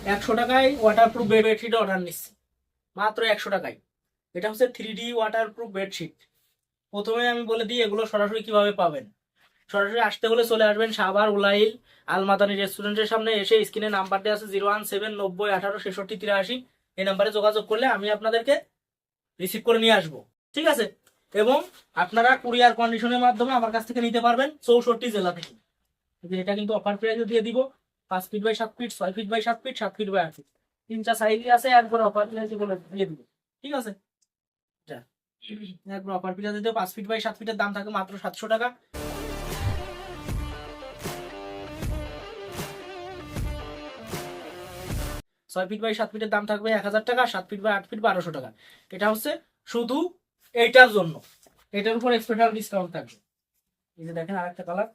100 টাকায় waterproof bedsheet order নিচ্ছি, মাত্র 100 টাকায়। এটা হচ্ছে 3D ওয়াটারপ্রুফ বেডশিট। প্রথমে আমি বলে দিই এগুলো সরাসরি কিভাবে পাবেন। সরাসরি আসতে হলে চলে আসবেন সাভার উলাইল আলমাদানি রেস্টুরেন্টের সামনে এসে স্ক্রিনে নাম্বার দেওয়া আছে 01790186383। এই নাম্বারে যোগাযোগ করলে আমি আপনাদেরকে রিসিভ করে নিয়ে আসবো, ঠিক আছে। এবং আপনারা কুরিয়ার কন্ডিশনের মাধ্যমে আমার কাছ থেকে নিতে পারবেন 64 জেলা থেকে। এটা কিন্তু অফার প্রাইসে দিয়ে দিব। 5 feet by 7 feet, 6 feet by 7 feet, 7 feet by 8 feet, তিনটা সাইজই আছে। একবার অফার প্রাইসে বলে দিয়ে দিব, ঠিক আছে। একবার অফার প্রাইসে দিতে 5 ফিট বাই 7 ফিটের দাম থাকে মাত্র 700 টাকা। 6 ফিট বাই 7 ফিটের দাম থাকবে 1000 টাকা, 7 ফিট বাই 8 ফিট 1200 টাকা। এটা হচ্ছে শুধু এইটার জন্য, এটার উপর স্পেশাল ডিসকাউন্ট থাকবে। এই যে দেখেন আরেকটা কালার।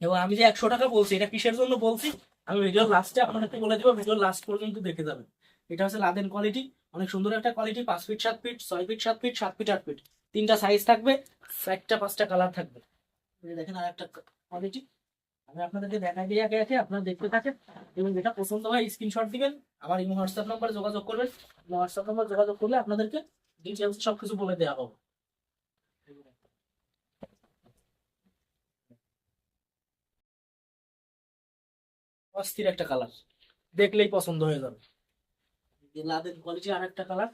এবং আমি যে 100 টাকা বলছি এটা কিসের জন্য বলছি আমি ভিডিওর লাস্টে আপনাদেরকে বলে দেবো, ভিডিওর লাস্ট পর্যন্ত দেখে যাবেন। এটা হচ্ছে লাদেন কোয়ালিটি, অনেক সুন্দর একটা quality. 5 feet 7 feet, 6 feet 7 feet, 7 feet 8 feet, তিনটা সাইজ থাকবে, 4টা 5টা কালার থাকবে। এই দেখেন আরেকটা কোয়ালিটি। আমি আপনাদেরকে দেখাই দিয়ে একে একে আপনারা দেখতে থাকেন এবং যেটা পছন্দ হয় স্ক্রিনশট দিবেন, আমার ইমো হোয়াটসঅ্যাপ নাম্বারে যোগাযোগ করবেন। হোয়াটসঅ্যাপ নাম্বার যোগাযোগ করলে আপনাদেরকে ডিটেলস সবকিছু বলে দেওয়া হবে। অস্থির একটা কালার, দেখলেই পছন্দ হয়ে যাবে। লাদেন কোয়ালিটি আর একটা কালার।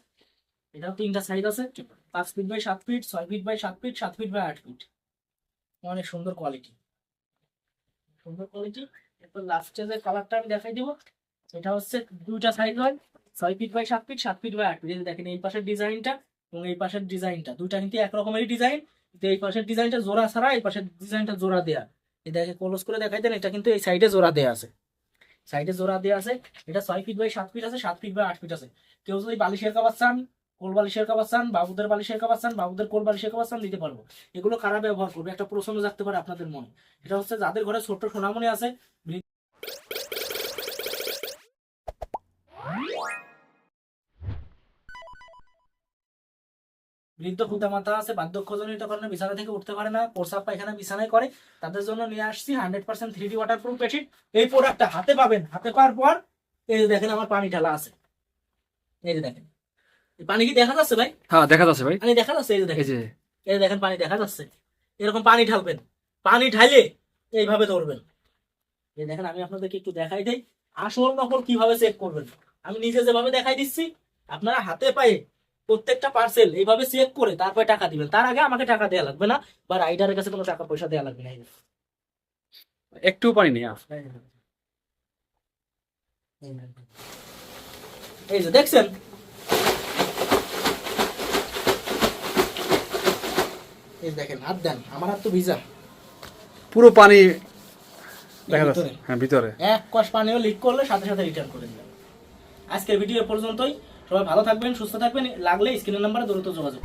এটাও তিনটা সাইজ আছে, 5 feet by 7 feet, 6 feet by 7 feet, 7 feet by 8 feet. অনেক সুন্দর কোয়ালিটি, সুন্দর কোয়ালিটি। এরপর লাস্টে যে কালারটা আমি দেখাই দিব, এটা হচ্ছে দুইটা সাইজ হয়, 6 feet by 7 feet, 7 feet by 8 feet. দেখেন এই পাশের ডিজাইনটা এবং এই পাশের ডিজাইনটা দুইটা কিন্তু একরকমেরই ডিজাইন, কিন্তু এই পাশের ডিজাইনটা জোড়া ছাড়া, এই পাশের ডিজাইনটা জোড়া দেয়া। এই দেখে ক্লোজ করে দেখাই দেন, এটা কিন্তু এই সাইডে জোড়া দেয়া আছে, সাইডে জোড়া দেওয়া আছে। এটা 6 ফিট বাই 7 ফিট আছে, 7 ফিট বাই 8 ফিট আছে। কেউ যদি বালিশের কাভার চান, কোল বালিশের কাভার চান, বাবুদের বালিশের কাভার চান, বাবুদের কোল বালিশের কাভার চান, দিতে পারবো। এগুলো কারা ব্যবহার করবে একটা প্রশ্ন জাগতে পারে আপনাদের মনে। এটা হচ্ছে যাদের ঘরে ছোট্ট সোনামণি আছে, বৃদ্ধ পিতা মাতা আছে, বার্ধক্যজনিত কারণে বিছানা থেকে উঠতে পারে না, প্রস্রাব পায়খানা বিছানায় করে, তাদের জন্য নিয়ে আসছি 100% 3D ওয়াটারপ্রুফ বেডশিট। এই প্রোডাক্টটা হাতে পাবেন, হাতে পাওয়ার পর এই যে দেখেন আমার পানি ঢালা আছে। এই যে দেখেন পানি কি দেখা যাচ্ছে ভাই? হ্যাঁ দেখা যাচ্ছে ভাই, পানি দেখা যাচ্ছে। এই যে দেখেন, এই যে দেখেন পানি দেখা যাচ্ছে। এরকম পানি ঢালবেন, পানি ঢালে এইভাবে ধরবেন। এই দেখেন আমি আপনাদেরকে একটু দেখাই দেই আসল নকল কিভাবে চেক করবেন। আমি নিজে যেভাবে দেখাই দিচ্ছি আপনারা হাতে পায়ে প্রত্যেকটা পার্সেল এইভাবে চেক করে তারপরে টাকা দিবেন। তার আগে আমাকে টাকা দেওয়া লাগবে না, বা রাইডারের কাছে কোনো টাকা পয়সা দেওয়া লাগবে না। একটু পানি নেই। এই যে দেখছেন, এই দেখেন হাত দেন, আমার হাত তো ভিজা, পুরো পানি দেখা যাচ্ছে। হ্যাঁ ভিতরে এক কষ পানিও লিক করলে সাথে সাথে রিটার্ন করে দিবেন। আজকের ভিডিও পর্যন্তই। সবাই ভালো থাকবেন, সুস্থ থাকবেন। লাগলে স্ক্রিনের নাম্বারে দ্রুত যোগাযোগ।